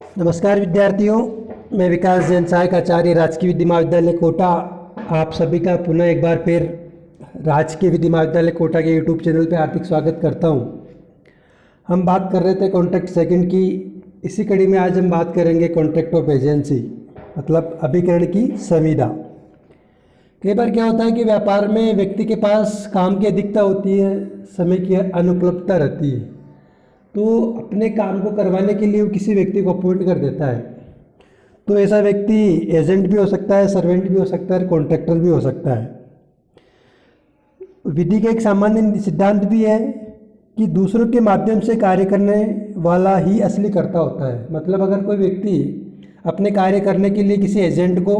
नमस्कार विद्यार्थियों, मैं विकास जैन सहायक आचार्य राजकीय विधि महाविद्यालय कोटा आप सभी का पुनः एक बार फिर राजकीय विधि महाविद्यालय कोटा के यूट्यूब चैनल पर हार्दिक स्वागत करता हूं। हम बात कर रहे थे कॉन्ट्रैक्ट सेकंड की। इसी कड़ी में आज हम बात करेंगे कॉन्ट्रैक्ट ऑफ एजेंसी, मतलब अभिकरण की संविदा। कई बार क्या होता है कि व्यापार में व्यक्ति के पास काम की अधिकता होती है, समय की अनुपलब्धता रहती है, तो अपने काम को करवाने के लिए वो किसी व्यक्ति को अपॉइंट कर देता है। तो ऐसा व्यक्ति एजेंट भी हो सकता है, सर्वेंट भी हो सकता है, कॉन्ट्रैक्टर भी हो सकता है। विधि का एक सामान्य सिद्धांत भी है कि दूसरों के माध्यम से कार्य करने वाला ही असली कर्ता होता है। मतलब अगर कोई व्यक्ति अपने कार्य करने के लिए किसी एजेंट को,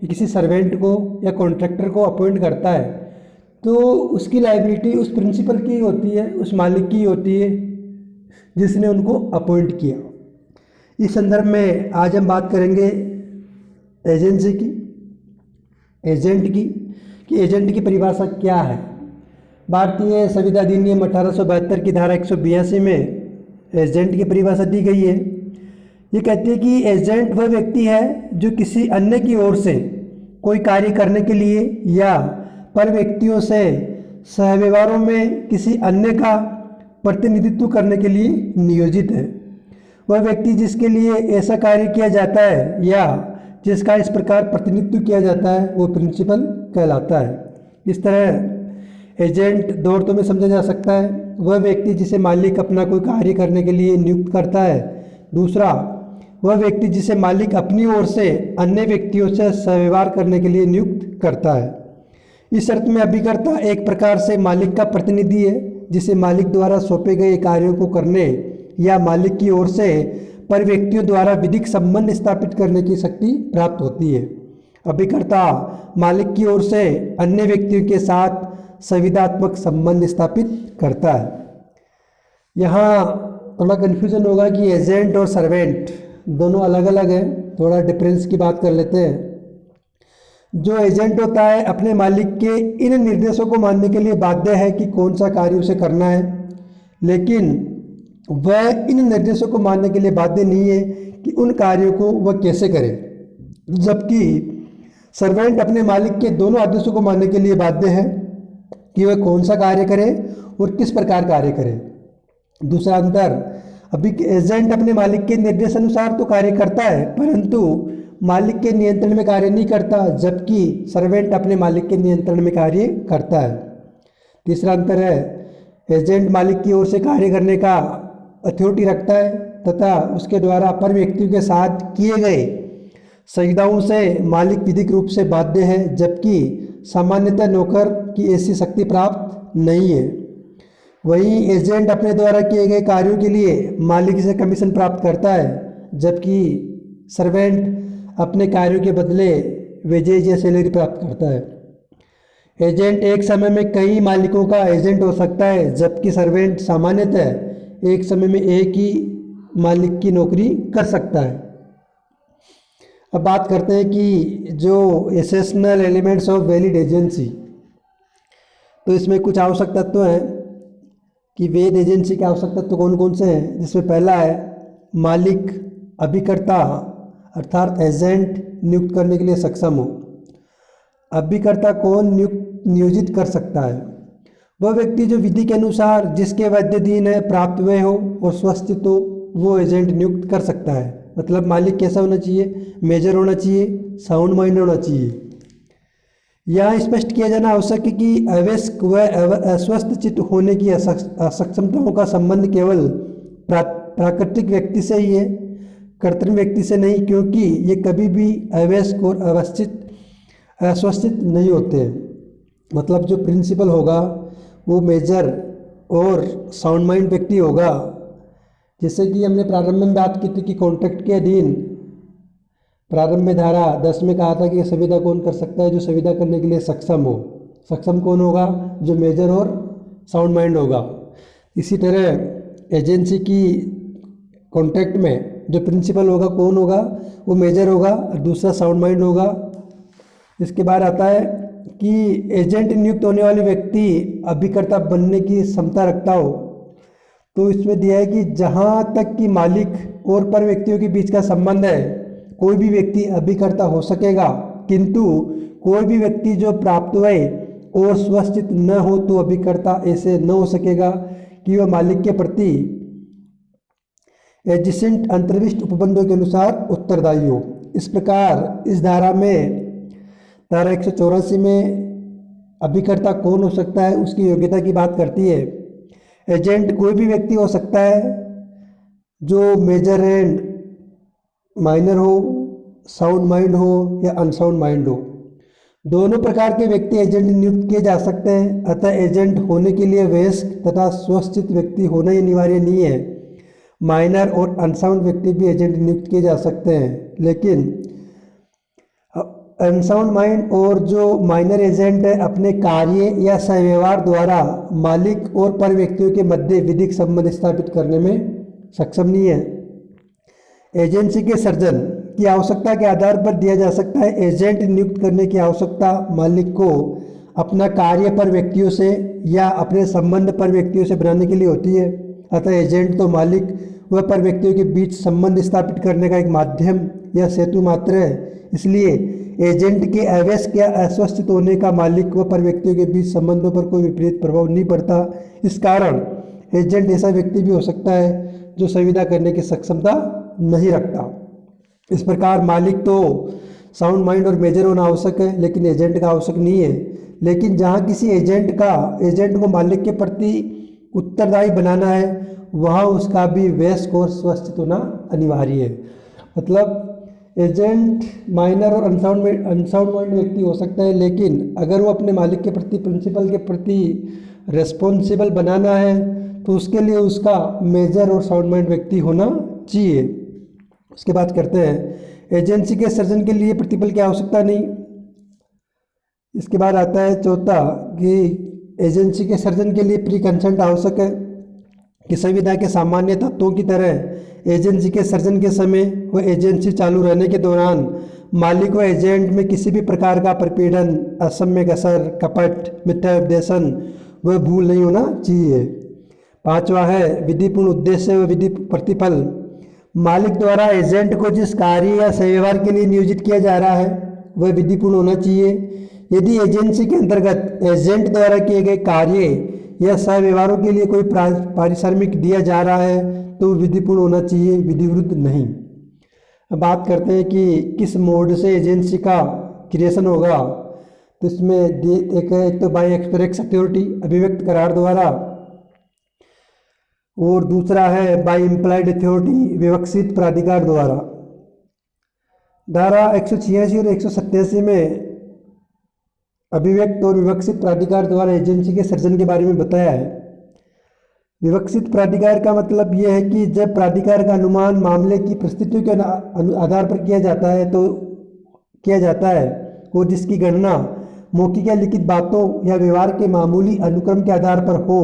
किसी सर्वेंट को या कॉन्ट्रैक्टर को अपॉइंट करता है, तो उसकी लायबिलिटी उस प्रिंसिपल की होती है, उस मालिक की होती है जिसने उनको अपॉइंट किया। इस संदर्भ में आज हम बात करेंगे एजेंसी की, एजेंट की, कि एजेंट की परिभाषा क्या है। भारतीय संविदा अधिनियम 1872 की धारा 182 में एजेंट की परिभाषा दी गई है। ये कहती है कि एजेंट वह व्यक्ति है जो किसी अन्य की ओर से कोई कार्य करने के लिए या पर व्यक्तियों से सहव्यवहारों में किसी अन्य का प्रतिनिधित्व करने के लिए नियोजित है। वह व्यक्ति जिसके लिए ऐसा कार्य किया जाता है या जिसका इस प्रकार प्रतिनिधित्व किया जाता है वो प्रिंसिपल कहलाता है। इस तरह एजेंट दो अर्थों में समझा जा सकता है। वह व्यक्ति जिसे मालिक अपना कोई कार्य करने के लिए नियुक्त करता है। दूसरा, वह व्यक्ति जिसे मालिक अपनी ओर से अन्य व्यक्तियों से सहव्यवहार करने के लिए नियुक्त करता है। इस अर्थ में अभिकर्ता एक प्रकार से मालिक का प्रतिनिधि है, जिसे मालिक द्वारा सौंपे गए कार्यों को करने या मालिक की ओर से पर व्यक्तियों द्वारा विधिक संबंध स्थापित करने की शक्ति प्राप्त होती है। अभिकर्ता मालिक की ओर से अन्य व्यक्तियों के साथ संविदात्मक संबंध स्थापित करता है। यहाँ थोड़ा कन्फ्यूजन होगा कि एजेंट और सर्वेंट दोनों अलग अलग हैं। थोड़ा डिफरेंस की बात कर लेते हैं। जो एजेंट होता है अपने मालिक के इन निर्देशों को मानने के लिए बाध्य है कि कौन सा कार्य उसे करना है, लेकिन वह इन निर्देशों को मानने के लिए बाध्य नहीं है कि उन कार्यों को वह कैसे करे। जबकि सर्वेंट अपने मालिक के दोनों आदेशों को मानने के लिए बाध्य है कि वह कौन सा कार्य करे और किस प्रकार कार्य करे। दूसरा अंतर, अभी एजेंट अपने मालिक के निर्देश अनुसार तो कार्य करता है, परंतु मालिक के नियंत्रण में कार्य नहीं करता, जबकि सर्वेंट अपने मालिक के नियंत्रण में कार्य करता है। तीसरा अंतर है, एजेंट मालिक की ओर से कार्य करने का अथॉरिटी रखता है तथा उसके द्वारा अपर व्यक्तियों के साथ किए गए संविदाओं से मालिक विधिक रूप से बाध्य है, जबकि सामान्यतः नौकर की ऐसी शक्ति प्राप्त नहीं है। वहीं एजेंट अपने द्वारा किए गए कार्यों के लिए मालिक से कमीशन प्राप्त करता है, जबकि सर्वेंट अपने कार्यों के बदले वेजेज या सैलरी प्राप्त करता है। एजेंट एक समय में कई मालिकों का एजेंट हो सकता है, जबकि सर्वेंट सामान्यतः एक समय में एक ही मालिक की नौकरी कर सकता है। अब बात करते हैं कि जो एसेशनल एलिमेंट्स ऑफ वैलिड एजेंसी, तो इसमें कुछ आवश्यक तत्व हैं कि वैध एजेंसी के आवश्यक तत्व कौन कौन से हैं। जिसमें पहला है मालिक अभिकर्ता अर्थात एजेंट नियुक्त करने के लिए सक्षम हो। अभिकर्ता कौन नियोजित कर सकता है? वह व्यक्ति जो विधि के अनुसार जिसके वैधीन है प्राप्त हुए हो और स्वस्थित हो, वो एजेंट नियुक्त कर सकता है। मतलब मालिक कैसा होना चाहिए? मेजर होना चाहिए, साउंड माइंड होना चाहिए। यहाँ स्पष्ट किया जाना आवश्यक है कि अवयस्क व अस्वस्थ चित्त होने की असक्षमताओं का संबंध केवल प्राकृतिक व्यक्ति से ही है, कृत्रिम व्यक्ति से नहीं, क्योंकि ये कभी भी अवयस्क और अस्वस्थित नहीं होते। मतलब जो प्रिंसिपल होगा वो मेजर और साउंड माइंड व्यक्ति होगा। जैसे कि हमने प्रारंभ में बात की थी कि कॉन्ट्रैक्ट के अधीन प्रारंभ में धारा 10 में कहा था कि संविदा कौन कर सकता है? जो संविदा करने के लिए सक्षम हो। सक्षम कौन होगा? जो मेजर और साउंड माइंड होगा। इसी तरह एजेंसी की कॉन्ट्रैक्ट में जो प्रिंसिपल होगा कौन होगा? वो मेजर होगा और दूसरा साउंड माइंड होगा। इसके बाद आता है कि एजेंट नियुक्त होने वाले व्यक्ति अभिकर्ता बनने की क्षमता रखता हो। तो इसमें दिया है कि जहाँ तक कि मालिक और पर व्यक्तियों के बीच का संबंध है, कोई भी व्यक्ति अभिकर्ता हो सकेगा, किंतु कोई भी व्यक्ति जो प्राप्त हुए और स्वस्थित न हो तो अभिकर्ता ऐसे न हो सकेगा कि वह मालिक के प्रति एडजेसेंट अंतर्विष्ट उपबंधों के अनुसार उत्तरदायी हो। इस प्रकार इस धारा में धारा 184 में अभिकर्ता कौन हो सकता है उसकी योग्यता की बात करती है। एजेंट कोई भी व्यक्ति हो सकता है जो मेजर एंड माइनर हो, साउंड माइंड हो या अनसाउंड माइंड हो। दोनों प्रकार के व्यक्ति एजेंट नियुक्त किए जा सकते हैं। अतः एजेंट होने के लिए वयस्क तथा स्वस्थित व्यक्ति होना ही अनिवार्य नहीं है। माइनर और अनसाउंड व्यक्ति भी एजेंट नियुक्त किए जा सकते हैं, लेकिन अनसाउंड माइंड और जो माइनर एजेंट है अपने कार्य या सहव्यवहार द्वारा मालिक और पर व्यक्तियों के मध्य विधिक संबंध स्थापित करने में सक्षम नहीं है। एजेंसी के सर्जन की आवश्यकता के आधार पर दिया जा सकता है। एजेंट नियुक्त करने की आवश्यकता मालिक को अपना कार्य पर व्यक्तियों से या अपने संबंध पर व्यक्तियों से बनाने के लिए होती है। अतः एजेंट तो मालिक व पर व्यक्तियों के बीच संबंध स्थापित करने का एक माध्यम या सेतु मात्र है। इसलिए एजेंट के अवयस्क या अस्वस्थित होने का मालिक व पर व्यक्तियों के बीच संबंधों पर कोई विपरीत प्रभाव नहीं पड़ता। इस कारण एजेंट ऐसा व्यक्ति भी हो सकता है जो संविदा करने की सक्षमता नहीं रखता। इस प्रकार मालिक तो साउंड माइंड और मेजर होना आवश्यक है, लेकिन एजेंट का आवश्यक नहीं है। लेकिन जहाँ किसी एजेंट को मालिक के प्रति उत्तरदायी बनाना है, वहाँ उसका भी वयस्क और स्वस्थित होना अनिवार्य है। मतलब एजेंट माइनर और अनसाउंड माइंड व्यक्ति हो सकता है, लेकिन अगर वो अपने मालिक के प्रति, प्रिंसिपल के प्रति रेस्पॉन्सिबल बनाना है तो उसके लिए उसका मेजर और साउंड माइंड व्यक्ति होना चाहिए। उसके बाद करते हैं एजेंसी के सर्जन के लिए प्रतिफल की आवश्यकता नहीं। इसके बाद आता है चौथा कि एजेंसी के सर्जन के लिए प्री कंसेंट आवश्यक है कि संविदा के सामान्य तत्वों की तरह एजेंसी के सर्जन के समय व एजेंसी चालू रहने के दौरान मालिक व एजेंट में किसी भी प्रकार का प्रपीड़न, असम्यक असर, कपट, मिथ्या उपदेशन व भूल नहीं होना चाहिए। पांचवा है विधिपूर्ण उद्देश्य व विधि प्रतिफल। मालिक द्वारा एजेंट को जिस कार्य या सहव्यवहार के लिए नियोजित किया जा रहा है वह विधिपूर्ण होना चाहिए। यदि एजेंसी के अंतर्गत एजेंट द्वारा किए गए कार्य या सहव्यवहारों के लिए कोई पारिश्रमिक दिया जा रहा है तो विधिपूर्ण होना चाहिए, विधि विरुद्ध नहीं। अब बात करते हैं कि किस मोड से एजेंसी का क्रिएशन होगा। तो इसमें एक तो बाय एक्सप्रेस अथॉरिटी, अभिव्यक्त करार द्वारा, और दूसरा है बाय इम्प्लाइड अथॉरिटी, विवक्षित प्राधिकार द्वारा। धारा 186 और 187 में अभिव्यक्त और विवक्षित प्राधिकार द्वारा एजेंसी के सर्जन के बारे में बताया है। विवक्षित प्राधिकार का मतलब यह है कि जब प्राधिकार का अनुमान मामले की परिस्थितियों के आधार पर किया जाता है और जिसकी गणना मौखिक या लिखित बातों या व्यवहार के मामूली अनुक्रम के आधार पर हो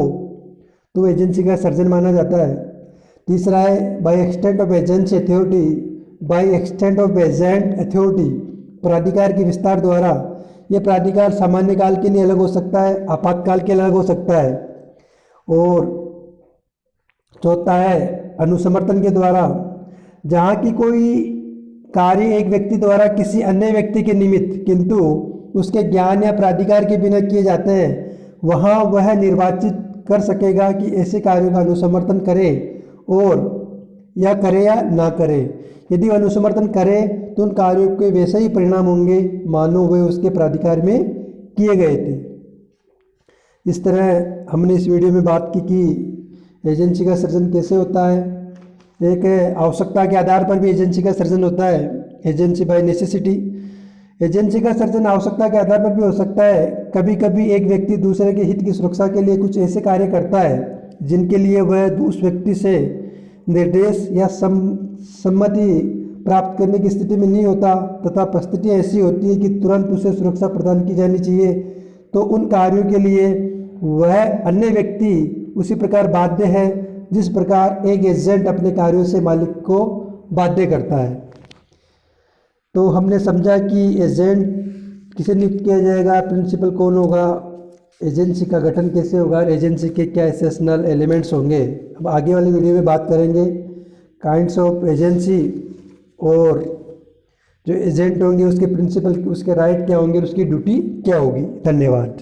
तो एजेंसी का सर्जन माना जाता है। तीसरा है by extent of agency authority, by extent of agent authority, प्राधिकार के विस्तार द्वारा। यह प्राधिकार सामान्य काल के लिए अलग हो सकता है, आपातकाल के लिए अलग हो सकता है। और चौथा है अनुसमर्थन के द्वारा। जहाँ की कोई कार्य एक व्यक्ति द्वारा किसी अन्य व्यक्ति के निमित्त किंतु उसके ज्ञान या प्राधिकार के बिना किए जाते हैं, वहाँ वह निर्वाचित कर सकेगा कि ऐसे कार्यों का अनुसमर्थन करे और या करे या ना करे। यदि वह अनुसमर्थन करे तो उन कार्यों के वैसे ही परिणाम होंगे मानो वे उसके प्राधिकार में किए गए थे। इस तरह हमने इस वीडियो में बात की कि एजेंसी का सर्जन कैसे होता है। एक आवश्यकता के आधार पर भी एजेंसी का सर्जन होता है, एजेंसी बाय नेसेसिटी। एजेंसी का सर्जन आवश्यकता के आधार पर भी हो सकता है। कभी कभी एक व्यक्ति दूसरे के हित की सुरक्षा के लिए कुछ ऐसे कार्य करता है जिनके लिए वह उस व्यक्ति से निर्देश या सम्मति प्राप्त करने की स्थिति में नहीं होता तथा परिस्थितियाँ ऐसी होती है कि तुरंत उसे सुरक्षा प्रदान की जानी चाहिए, तो उन कार्यों के लिए वह अन्य व्यक्ति उसी प्रकार बाध्य है जिस प्रकार एक एजेंट अपने कार्यों से मालिक को बाध्य करता है। तो हमने समझा कि एजेंट किसे नियुक्त किया जाएगा, प्रिंसिपल कौन होगा, एजेंसी का गठन कैसे होगा, एजेंसी के क्या एसेशनल एलिमेंट्स होंगे, अब आगे वाली वीडियो में बात करेंगे। काइंड्स ऑफ एजेंसी और जो एजेंट होंगे उसके प्रिंसिपल, उसके राइट क्या होंगे, उसकी ड्यूटी क्या होगी। धन्यवाद।